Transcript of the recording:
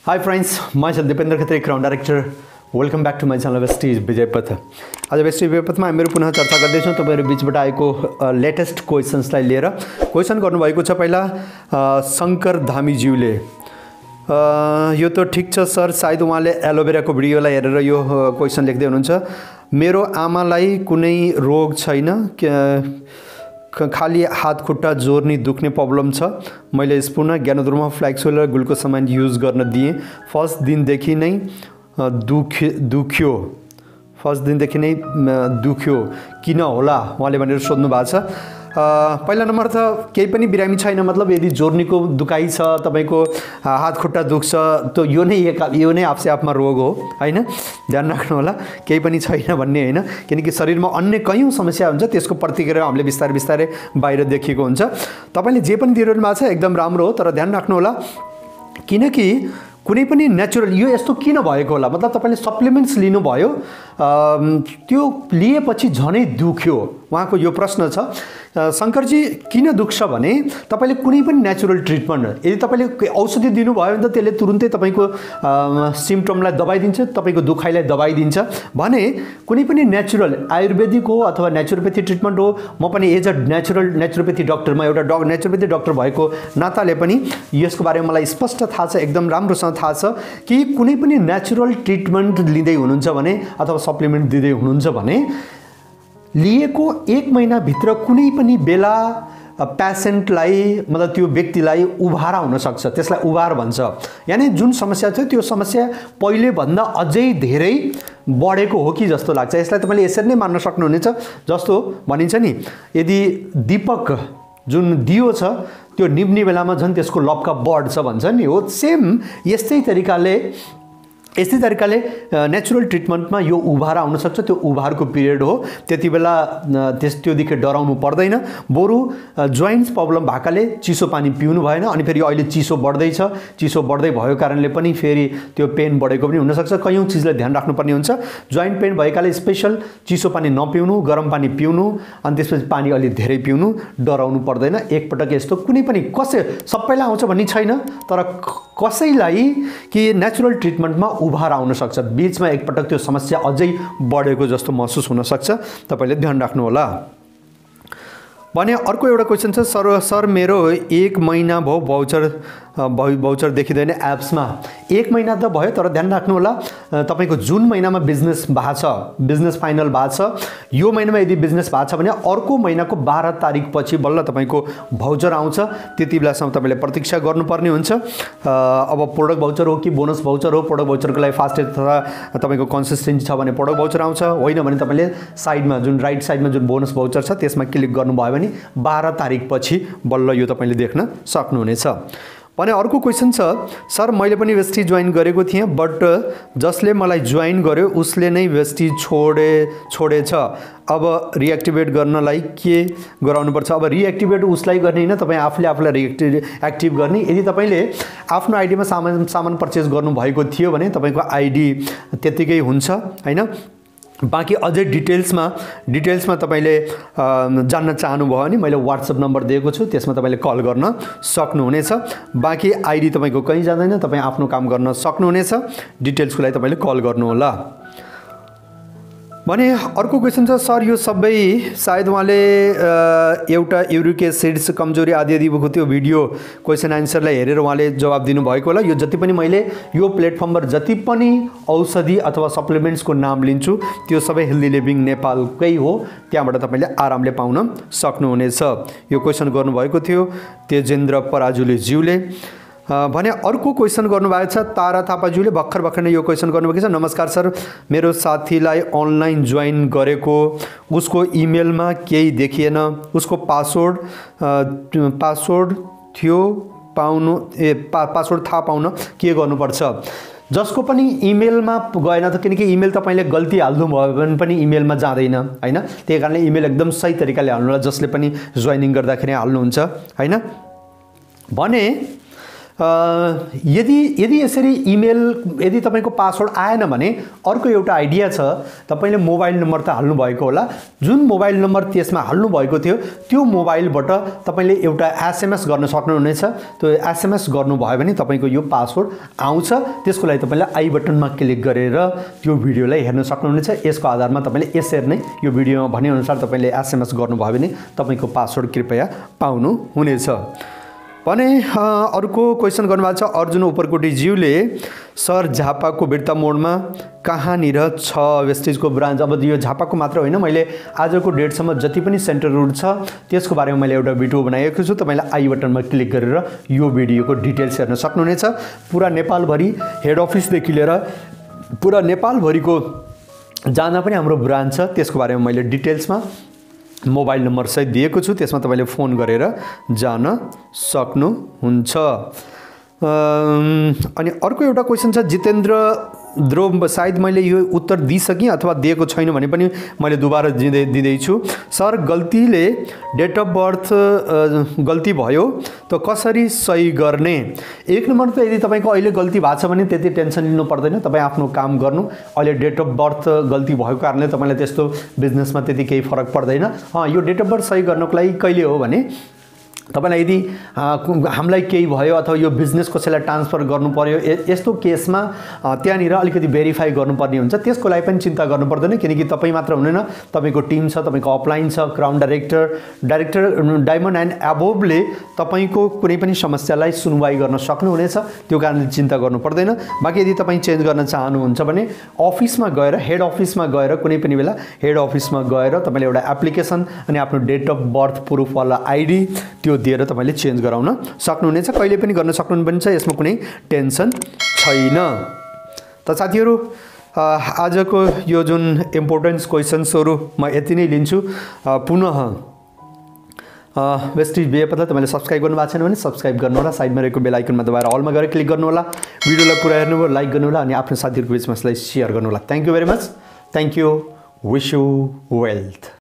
Hi friends, myself Deependra Khatri, Crown Director. Welcome back to my channel Vestige Vijaypath. आज Vestige Vijaypath मा हामीहरु पुनः चर्चा गर्दैछौं तपाईहरु बीचबाट आएको लेटेस्ट क्वेशन्सलाई लिएर। क्वेशन गर्नु भएको छ पहिला शंकर धामी ज्यूले। यो त ठीक छ सर, सायद उहाँले एलोभेराको भिडियोलाई हेरेर यो क्वेशन लेख्दै हुनुहुन्छ। मेरो आमालाई कुनै रोग छैन, खाली हात खुट्टा जोर्नी दुख्ने प्रब्लम छ। मैले स्पून ज्ञानोद्रमा फ्ल्याक्सोल ग्लुकोज सामान युज गर्न दिए। फर्स्ट दिनदेखि नै दुख्यो किन होला उहाँले भनेर सोध्नु भएको छ। पहिला नम्बर त केही पनि बिरामी छैन, मतलब यदि जोर्नीको दुखाइ छ, तपाईको हात खुट्टा दुख्छ, त यो नै आफसे आफमा रोग हो हैन। ध्यान राख्नु होला, केही पनि छैन भन्ने हैन, किनकि शरीरमा अन्य कयौं समस्या हुन्छ, त्यसको प्रतिक्रिया हामीले बिस्तारै बिस्तारै बाहिर देखिएको हुन्छ। तपाईले जे पनि दिइरहनु भएको छ एकदम राम्रो हो, तर ध्यान राख्नु होला, किनकि कुनै पनि नेचुरल यो यस्तो किन भएको होला, मतलब तपाईले सप्लिमेन्ट्स लिनु भयो, त्यो लिएपछि झनै दुख्यो, उहाँको यो प्रश्न छ। शंकरजी किन दुख्छ भने तपाईले कुनै पनि नेचुरल ट्रिटमेन्ट यदि तपाईले औषधि दिनु भयो भने त त्यसले तुरुन्तै तपाईको सिम्पटमलाई दबाई दिन्छ, तपाईको दुखाइलाई दबाई दिन्छ भने कुनै पनि नेचुरल आयुर्वेदिक हो अथवा नेचुरोपैथी ट्रिटमेन्ट हो। म पनि एज अ नेचुरोपैथी डाक्टरमा एउटा नेचुरोपैथी डाक्टर भएको नाताले पनि यसको बारेमा मलाई स्पष्ट थाहा छ, एकदम राम्रोसँग थाहा छ कि कुनै पनि नेचुरल ट्रिटमेन्ट लिँदै हुनुहुन्छ भने अथवा सप्लिमेन्ट दिँदै हुनुहुन्छ भने लिएको 1 महिना भित्र कुनै पनि बेला पेशेन्टलाई मतलब त्यो व्यक्तिलाई उभारा हुन सक्छ, त्यसलाई उभार भन्छ। यानी जुन समस्या थियो त्यो समस्या पहिले भन्दा अझै धेरै बढेको हो कि जस्तो लाग्छ। यसलाई तपाईले यसरी नै मान्न सक्नुहुनेछ, जस्तो भनिन्छ नि, यदि दीपक जुन दियो छ त्यो निभ्ने बेलामा झन् त्यसको लपका बढ्छ भन्छ नि, हो सेम यस्तै तरिकाले नेचुरल ट्रिटमेन्टमा यो उभार आउन सक्छ। त्यो उभारको पिरियड हो, त्यति बेला त्योदेखि डराउनु पर्दैन। बरु जोइन्ट्स प्रब्लम भएकाले चिसो पानी पिउनु भएन, अनि फेरि अहिले चिसो बढ्दैछ, चिसो बढ्दै भएको कारणले पनि फेरि त्यो पेन बढेको पनि हुन सक्छ। कयौं चीजलाई ध्यान राख्नुपर्ने हुन्छ। जोइन्ट पेन भएकाले स्पेशल चिसो पानी नपिउनु, गरम पानी पिउनु, अनि त्यसपछि पानी अलि धेरै पिउनु, डराउनु पर्दैन। एकपटक यस्तो कुनै पनि सबैलाई आउँछ भन्ने छैन, तर कसैलाई कि नेचुरल ट्रिटमेन्टमा उभार आउन सक्छ, बीचमा एकपटक त्यो समस्या अझै बढेको जस्तो महसुस हुन सक्छ, तपाईले ध्यान राख्नु होला। भने अर्को एउटा क्वेशन छ, सर मेरो 1 महिना भयो भाउचर देखिदैन एप्समा। 1 महिना त भयो, तर ध्यान राख्नु होला तपाईको जुन महिनामा बिजनेस भएको छ, बिजनेस फाइनल भएको छ, यो महिनामा यदि बिजनेस भएको छ भने अर्को महिनाको 12 तारिक पछि बल्ल तपाईको भाउचर आउँछ। त्यति बेलासम्म तपाईले प्रतीक्षा गर्नुपर्ने हुन्छ। अब प्रोडक्ट भाउचर हो कि बोनस भाउचर हो, प्रोडक्ट भाउचरको लागि फास्टेज तथा तपाईको कन्सिस्टेन्सी छ भने प्रोडक्ट भाउचर आउँछ, होइन भने तपाईले साइडमा जुन राइट साइडमा जुन बोनस भाउचर छ त्यसमा क्लिक गर्नुभयो भने 12 तारिक पछि बल्ल यो तपाईले देख्न सक्नुहुनेछ। भने अर्को क्वेशन छ, सर मैले पनि वेस्टिज जोइन गरेको थिएँ, बट जसले मलाई जोइन गर्यो उसले नै वेस्टिज छोडेछ। अब रिएक्टिभेट गर्नलाई के गराउनुपर्छ? अब रिएक्टिभेट उसलाई गर्ने हैन, तपाई आफूलाई एक्टिभ गर्ने। यदि तपाईले आफ्नो आइडीमा सामान पर्चेस गर्नु भएको थियो भने तपाईको आइडी त्यतिकै हुन्छ हैन। बाँकी अझै डिटेल्समा तपाईले जान्न चाहनुभयो भने मैले व्हाट्सएप नम्बर दिएको छु, त्यसमा तपाईले कल गर्न सक्नुहुनेछ। बाँकी आइडी तपाईको कहीँ जाँदैन, तपाई आफ्नो काम गर्न सक्नुहुनेछ। डिटेल्सको लागि तपाईले कल गर्नु होला। भने अर्को क्वेशन छ, सर यो सबै सायद उहाँले एउटा युरिक एसिड्स कमजोरी आदि भएको त्यो भिडियो क्वेशन आन्सरलाई हेरेर उहाँले जवाब दिनुभएको होला। यो जति पनि मैले यो प्लेटफर्ममा जति पनि औषधि अथवा सप्लिमेन्ट्सको नाम लिन्छु त्यो सबै हेल्दी लिभिङ नेपालकै हो, त्यहाँबाट तपाईले आरामले पाउन सक्नुहुनेछ। यो क्वेशन गर्नुभएको थियो तेजेन्द्र पराजुले ज्यूले। भने अर्को क्वेशन गर्नुभएको छ तारा थापाज्यूले, भर्खर नै यो क्वेशन गर्नुभएको छ। नमस्कार सर, मेरो साथीलाई अनलाइन जोइन गरेको, उसको इमेलमा केही देखिएन, उसको पासवर्ड थियो पासवर्ड थाहा पाउन के गर्नुपर्छ? जसको पनि इमेलमा गएन त, किनकि इमेल तपाईले गल्ती हाल्नु भयो भने पनि इमेलमा जाँदैन हैन, त्यही कारणले इमेल एकदम सही तरिकाले हाल्नु होला, जसले पनि जोइनिङ गर्दाखेरि हाल्नुहुन्छ हैन। भने यदि यसरी इमेल यदि तपाईको पासवर्ड आएन भने अर्को एउटा आइडिया छ। तपाईले मोबाइल नम्बर त हाल्नु भएको होला, जुन मोबाइल नम्बर त्यसमा हाल्नु भएको थियो त्यो मोबाइलबाट तपाईले एउटा एसएमएस गर्न सक्नुहुनेछ। त्यो एसएमएस गर्नुभयो भने तपाईको यो पासवर्ड आउँछ। त्यसको लागि तपाईले आई बटनमा क्लिक गरेर त्यो भिडियोलाई हेर्न सक्नुहुनेछ। यसको आधारमा तपाईले यसरी नै यो भिडियोमा भने अनुसार तपाईले एसएमएस गर्नुभयो भने तपाईको पासवर्ड कृपया पाउनु हुनेछ। भने अर्को क्वेसन गर्नुभएको छ अर्जुन उपरकोटी ज्यूले, सर झापाको बिर्ता मोडमा कहाँनिर छ वेस्टिजको ब्रान्च? अब यो झापाको मात्र होइन, मैले आजको डेटसम्म जति पनि सेन्टरहरू छ त्यसको बारेमा मैले एउटा भिडियो बनाएको छु। तपाईले आई बटनमा क्लिक गरेर यो भिडियोको डिटेल्स हेर्न सक्नुहुनेछ। पुरा नेपालभरि हेड अफिसदेखि लिएर पुरा नेपालभरिको जहाँ पनि हाम्रो ब्रान्च छ त्यसको बारेमा मैले डिटेल्समा मोबाइल नम्बर सहित दिएको छु। त्यसमा तपाईले फोन गरेर जान सक्नुहुन्छ। अनि अर्को एउटा क्वेसन छ जितेन्द्र ध्रुव, सायद मैले यो उत्तर दिइसकेँ अथवा दिएको छैन भने पनि मैले दुबारा दिँदैछु। सर गल्तीले डेट अफ बर्थ गल्ती भयो त कसरी सही गर्ने? एक नम्बर त यदि तपाईको अहिले गल्ती भएको छ भने त्यति टेन्सन लिनु पर्दैन, तपाईँ आफ्नो काम गर्नु। अहिले डेट अफ बर्थ गल्ती भएको कारणले तपाईँलाई त्यस्तो बिजनेसमा त्यति केही फरक पर्दैन। यो डेट अफ बर्थ सही गर्नको लागि कहिले हो भने तपाईलाई यदि हामीलाई केही भयो अथवा यो बिजनेस कसैलाई ट्रान्सफर गर्नु पर्यो यस्तो केसमा त्यहाँनिर अलिकति भेरिफाई गर्नुपर्ने हुन्छ। त्यसको लागि पनि चिन्ता गर्नु पर्दैन, किनकि तपाईँ मात्र हुँदैन, तपाईँको टिम छ, तपाईँको अपलाइन छ, क्राउन डाइरेक्टर डायमन्ड एन्ड एबोभले तपाईँको कुनै पनि समस्यालाई सुनवाई गर्न सक्नुहुनेछ। त्यो कारणले चिन्ता गर्नु पर्दैन। बाँकी यदि तपाईँ चेन्ज गर्न चाहनुहुन्छ भने अफिसमा गएर हेड अफिसमा गएर कुनै पनि बेला हेड अफिसमा गएर तपाईँले एउटा एप्लिकेसन अनि आफ्नो डेट अफ बर्थ प्रुफवाला आइडी त्यो दिएर तपाईले चेन्ज गराउन सक्नुहुनेछ। कहिले पनि गर्न सक्नुहुन्छ, यसमा कुनै टेन्सन छैन। त साथीहरू आजको यो जुन इम्पोर्टेन्स क्वेसन्सहरू म यति नै लिन्छु। पुनः वेस्टिज जयपथलाई तपाईले सब्स्क्राइब गर्नुभएको छैन भने सब्स्क्राइब गर्नुहोला, साइडमा रहेको बेल आइकनमा दबाएर अलमा गएर क्लिक गर्नुहोला, भिडियोलाई पुरा हेर्नुभयो, लाइक गर्नुहोला अनि आफ्नो साथीहरूको बिचमा यसलाई सेयर गर्नुहोला। Thank you very much. Thank you. Wish you wealth.